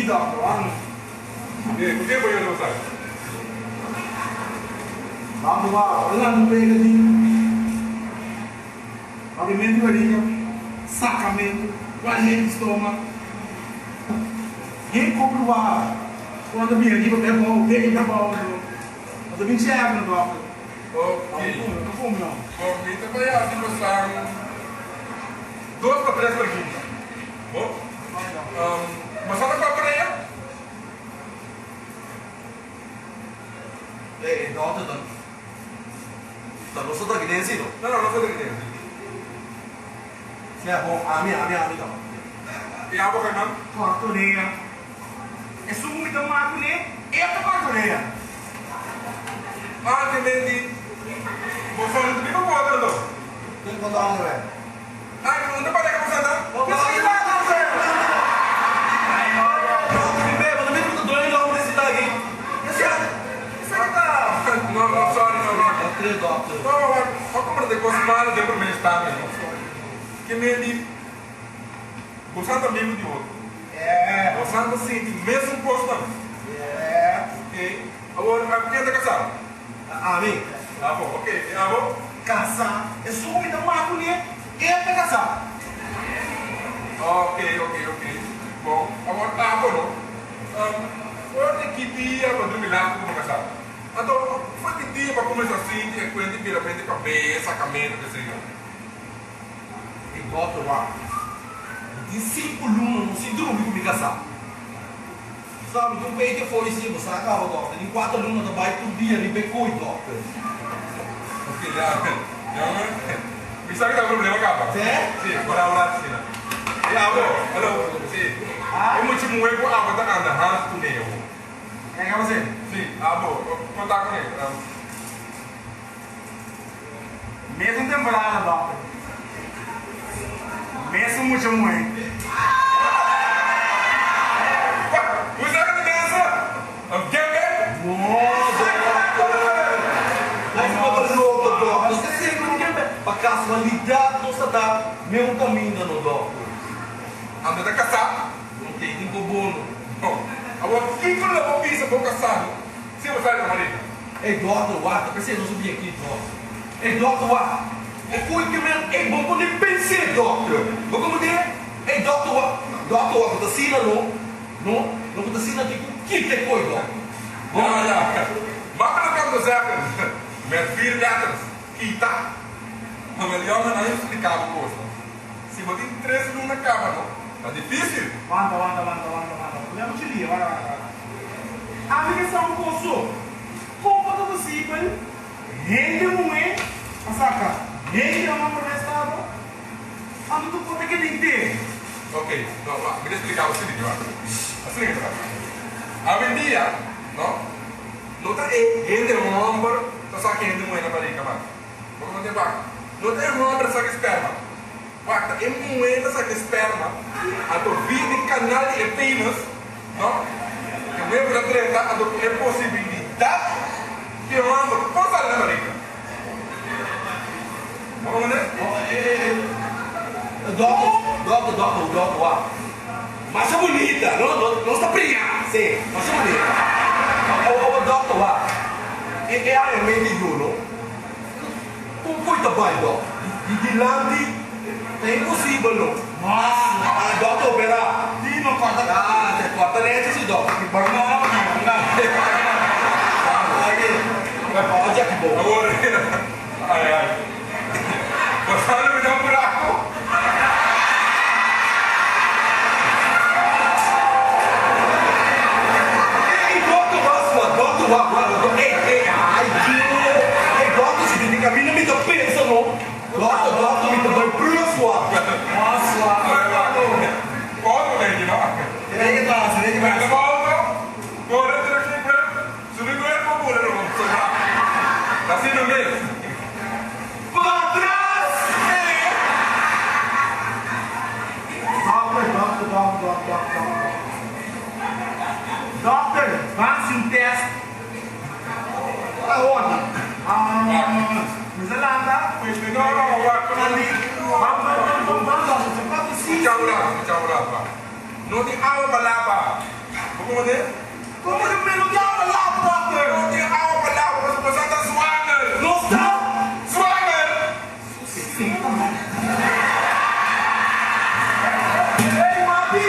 aqui, doctor. E aí, por que foi eu não sabe? Vamos lá, olha no pegadinho. Alimento de orelha, sacamento, guarda de estômago. Recobre o ar. Quando eu vim aqui, eu pego o peito da bola. Quando eu vim de água no doctor. Ok. Não como não. Ok, então vai aqui mostrar 2 para 3 perguntas. Bom? Mas só para a aí? Ei, doctor, não sou daqui dentro, não? Não foi daqui dentro. Sim, é bom. A minha, então. E a boca não? Corta a orelha. É sumo me dá uma água, né? Eita, corta a orelha. Ah, que mendi. Você não tem como outra, não? Tem que contar onde, velho? Ah, não tem para que você andar? Vamos lá, primeiro, também não estou doendo onde esse daqui. Isso aqui tá. Não, sorry, não. É 3, doctor. Não, como de coisa mal de primeiro estado, não. Que mendi. Você anda amigo de outro. É. Você anda assim, mesmo posto, não. É. Ok. Agora, quem anda casado? A mim? Ah, bom, ok. Ah, bom? Caçar. É sumo me dá uma água, né? Eita, caçar. Ok. Bom, agora, bom, não. Foi que dia para dormir lá como casado? Então, foi que dia para começar assim, de repente, de repente, cabeça, caminho, que seja. E doctor, lá. De 5 lunas, não se dorme com me caçar. Sabe, tu peito e foi sim, você acaba, doctor. Em 4 lunas, vai por dia, me becou, doctor. Ok, já. Me sabe que tá problema, capa? Certo? Sim, agora sim. Ah, bom, hello. Sim. Eu muito muito bom, tá andando, Hans, tu nem eu. É que você? Sim, bom, vou contar com ele. Mesmo temporada, doctor. Mesmo muito muito. Who's that gonna dancer? I'm Kevin? Você sempre quer para casualidade, não está mesmo caminho no doctor. Anda da caçar? Não tem tempo bom. Bom, agora, quem foi levou pizza para o caçado? Se você vai na marina? Ei, doctor, tá pensando não subir aqui, doctor. Ei, doctor, é coisa que mesmo, ei, bom, quando eu pensei, doctor. Vou como dizer, ei, doctor, quando assim não quando assim não tipo, que te coisa, doctor. Ja. Makkelijk kan te zeggen, met 4 letters, kita. Maar met jongen dan heeft die kabel kosten. Se você tem 3 na cama, não? Tá difícil? Wanda. Olha te li, vai. A minha são posso. Como é possível? Rende muito, a saca. Rende uma prestava. A muito conta que tem ter. Ok, não, lá, me explicar o seguinte, assim, a vendia, não? Não está rende um ombro, só que rende muito na barriga, mano. Vamos ter vaca. Não tem ombro, só que esperma. Vaca, é muito só que esperma. A tua vida em canal de apenas, não? Que o meu para treta, a tua possibilidade que o ombro possa na barriga. Vamos ver? Doctor, mas é bonita, não está brilhando, sim, mas é bonita. Doctor, é realmente juro. Como foi trabalho, doctor? De lante é impossível, não? Nossa. Doctor, opera. Sim, não corta. Você corta nessa, sim, doctor. Que barulho. Olha que bom. Agora, ai. Você não me dá buraco? Doctor, significa a mim não me dá peso, não. Doctor, me dá preço. Nossa. Pode, velho, não? Vem que passa. Mas volta. Agora eu tenho que subir com ele para o não vamos sobrar. Tá assim no meio? Para trás! Doctor, vamos um teste. Aonde? Nova Zelândia. Não, Ali. Vamos. Você pode sim. Tchau, não tem água para lavar. Bagaimana dia? Kau tidak meluk dia apa lah, dokter? Kau dia apa lah? Pasal tak swanger. Nostal? Swanger. Hey, Mapi,